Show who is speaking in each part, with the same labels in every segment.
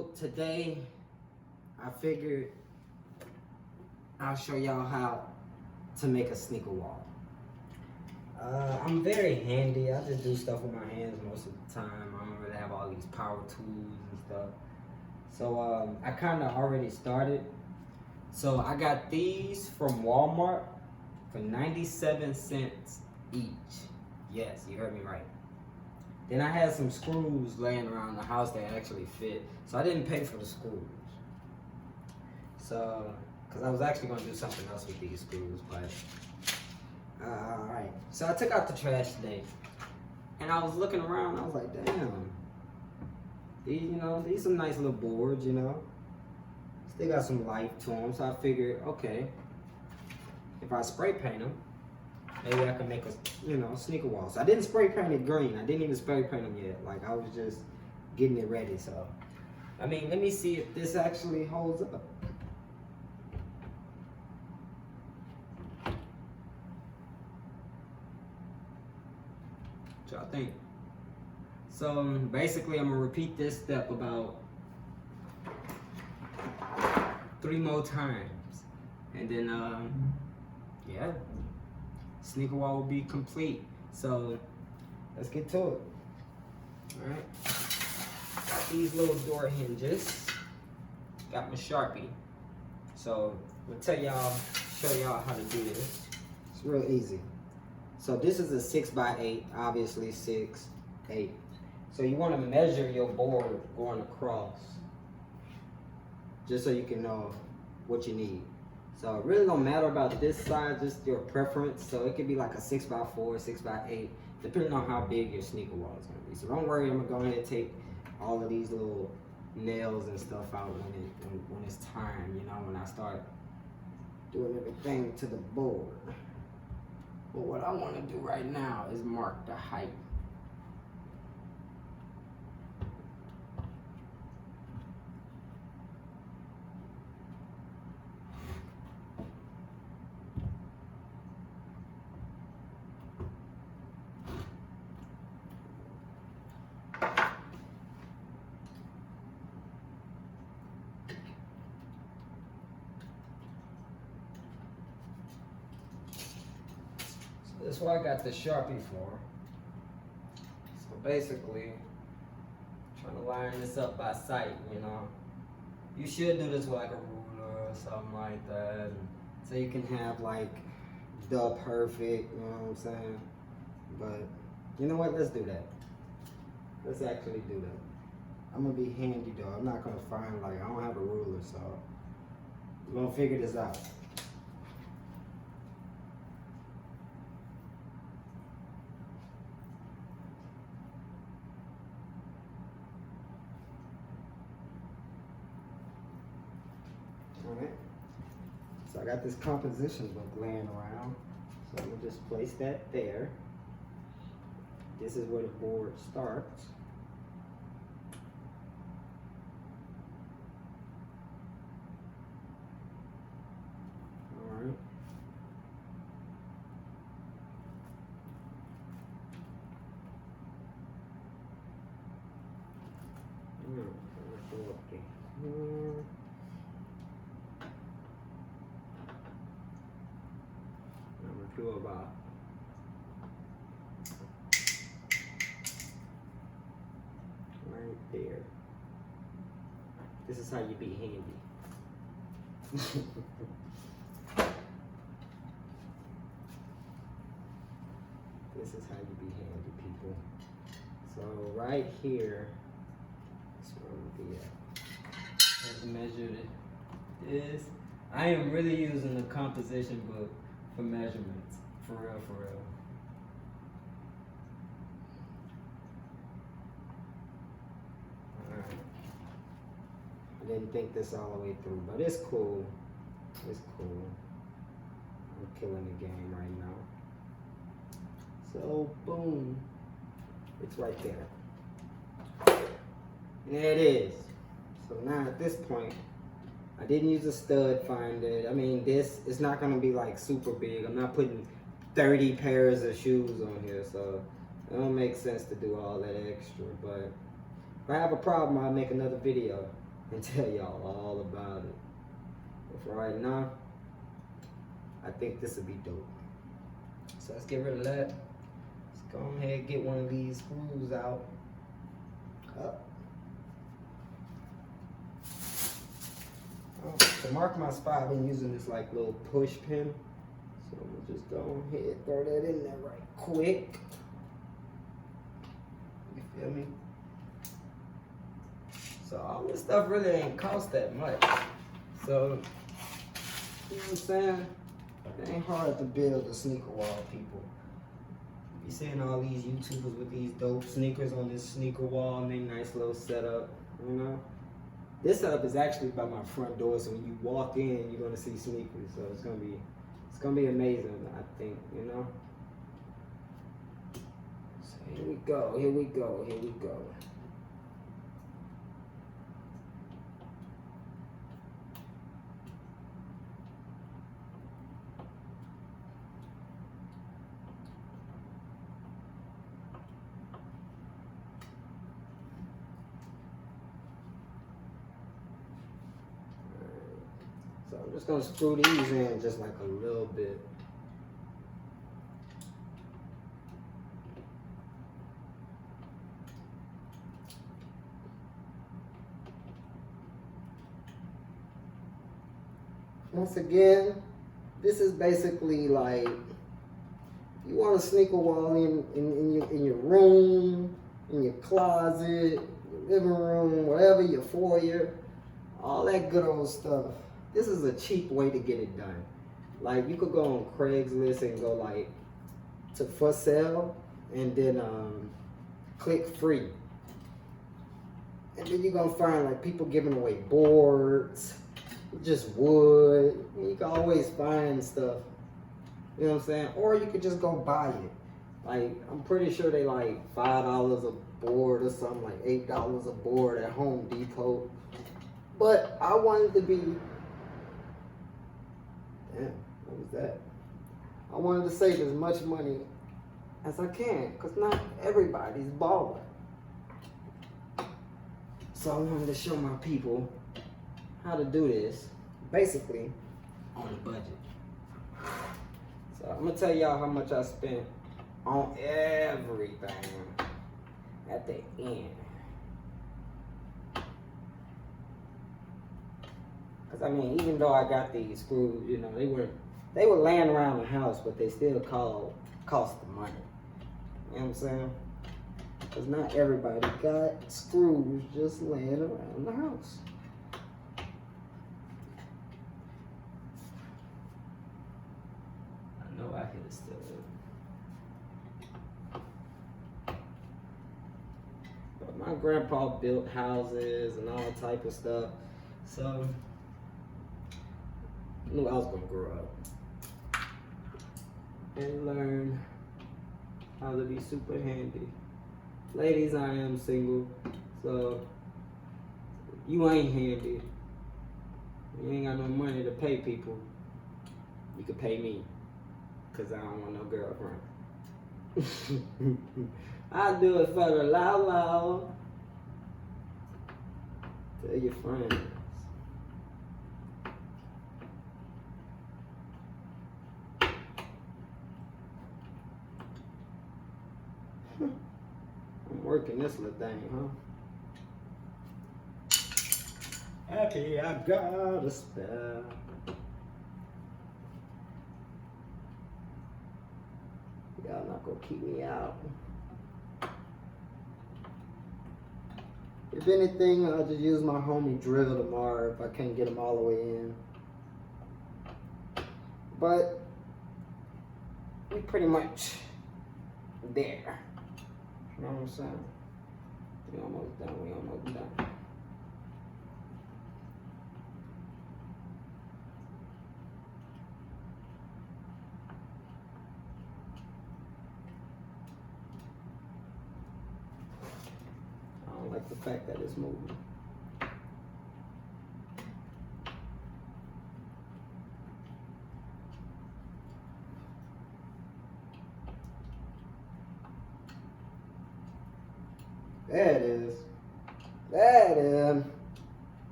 Speaker 1: So today I figured I'll show y'all how to make a sneaker wall. I'm very handy. I just do stuff with my hands most of the time. I don't really have all these power tools and stuff. So I kind of already started. So I got these from Walmart for 97 cents each. Yes, you heard me right. Then I had some screws laying around the house that actually fit. So I didn't pay for the screws. So, because I was actually going to do something else with these screws, but alright. So I took out the trash today. And I was looking around, I was like, damn. These some nice little boards, Still got some life to them, so I figured, okay, if I spray paint them, maybe I can make a, sneaker wall. So I didn't spray paint it green. I didn't even spray paint them yet. Like, I was just getting it ready, so. I mean, let me see if this actually holds up. What y'all think? So basically, I'm gonna repeat this step about 3 more times, and then yeah, sneaker wall will be complete. So let's get to it. All right, got these little door hinges. Got my Sharpie. So I'm gonna show y'all how to do this. It's real easy. So this is a 6x8, obviously 6, 8. So you want to measure your board going across, just so you can know what you need. So it really don't matter about this size, just your preference. So it could be like a 6x4, 6x8, depending on how big your sneaker wall is gonna be. So don't worry, I'm gonna go ahead and take all of these little nails and stuff out when it's time, when I start doing everything to the board. But what I want to do right now is mark the height. That's what I got the Sharpie for. So basically, trying to line this up by sight, You should do this with like a ruler or something like that. So you can have like the perfect, you know what I'm saying? But you know what, let's do that. Let's actually do that. I'm gonna be handy though. I'm not gonna find I don't have a ruler, so we're gonna figure this out. Alright, so I got this composition book laying around, so we'll just place that there. This is where the board starts. Alright. Go up there. Do about right there. This is how you be handy. This is how you be handy, people. So right here, that's where I'm gonna be at. Let's measure this. I am really using the composition book for measurements, for real. Alright. I didn't think this all the way through, but it's cool. It's cool. I'm killing the game right now. So, boom. It's right there. There it is. So now at this point, I didn't use a stud finder. I mean, this is not gonna be like super big. I'm not putting 30 pairs of shoes on here, so it don't make sense to do all that extra. But if I have a problem, I'll make another video. and tell y'all all about it. But for right now, I think this would be dope. So let's get rid of that. Let's go ahead and get one of these screws out. Up. To mark my spot, I've been using this like little push pin. So I'm gonna just go ahead, throw that in there right quick. You feel me? So all this stuff really ain't cost that much. So, you know what I'm saying? It ain't hard to build a sneaker wall, people. You seeing all these YouTubers with these dope sneakers on this sneaker wall and they nice little setup, you know? This setup is actually by my front door, so when you walk in, you're gonna see sneakers. So it's gonna be amazing, I think, you know? So here we go, here we go, here we go. So I'm just gonna screw these in just like a little bit. Once again, this is basically like, you want a sneaker wall in your room, in your closet, your living room, whatever, your foyer, all that good old stuff. This is a cheap way to get it done. Like, you could go on Craigslist and go like to for sale and then click free. And then you're gonna find like people giving away boards, just wood. You can always find stuff. You know what I'm saying? Or you could just go buy it. Like, I'm pretty sure they like $5 a board or something, like $8 a board at Home Depot. But I wanted to be, damn, what was that? I wanted to save as much money as I can, because not everybody's balling. So I wanted to show my people how to do this, basically, on a budget. So I'm gonna tell y'all how much I spent on everything at the end. Cause I mean, even though I got these screws, you know, they were laying around the house, but they still cost the money. You know what I'm saying? Cause not everybody got screws just laying around the house. I know I hit it still. But my grandpa built houses and all type of stuff, so I knew I was gonna grow up and learn how to be super handy. Ladies, I am single, so you ain't handy. You ain't got no money to pay people. You could pay me, cause I don't want no girlfriend. I do it for the loud. Tell your friends. I'm working this little thing, huh? Happy I got a spell. Y'all not gonna keep me out. If anything, I'll just use my homie drill tomorrow if I can't get them all the way in. But we pretty much there. You know what I'm saying? We almost done. I don't like the fact that it's moving. There it is. There it is.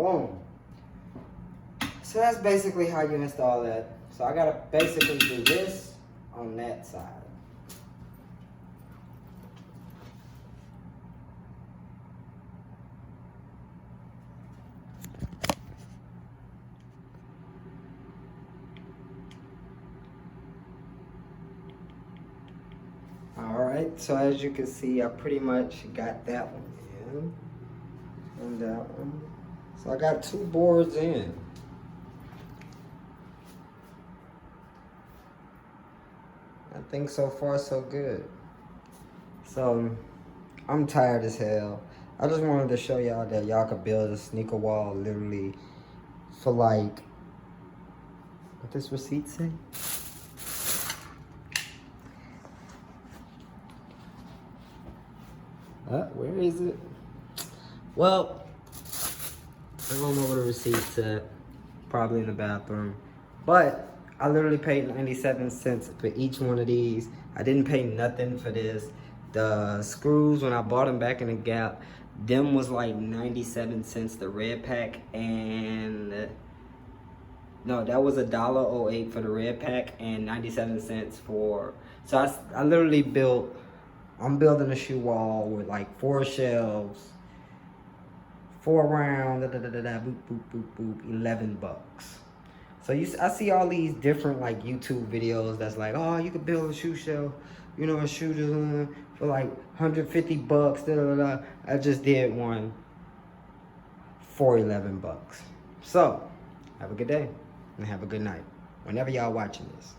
Speaker 1: Boom. So that's basically how you install that. So I gotta basically do this on that side. Alright, so as you can see, I pretty much got that one in. And that one. So I got 2 boards in. I think so far so good. So I'm tired as hell. I just wanted to show y'all that y'all could build a sneaker wall literally for like, what this receipt say? Where is it? Well, I don't know where the receipt said. Probably in the bathroom. But I literally paid 97 cents for each one of these. I didn't pay nothing for this. The screws, when I bought them back in the Gap, them was like 97 cents, the red pack, and no, that was $1.08 for the red pack and 97 cents for, so I literally built, I'm building a shoe wall with like 4 shelves, 4 round, boop, boop, boop, boop, 11 bucks. So I see all these different like YouTube videos that's like, oh, you could build a shoe shelf, you know, a shoe for like 150 bucks, da, da, da. I just did one for 11 bucks. So, have a good day and have a good night whenever y'all watching this.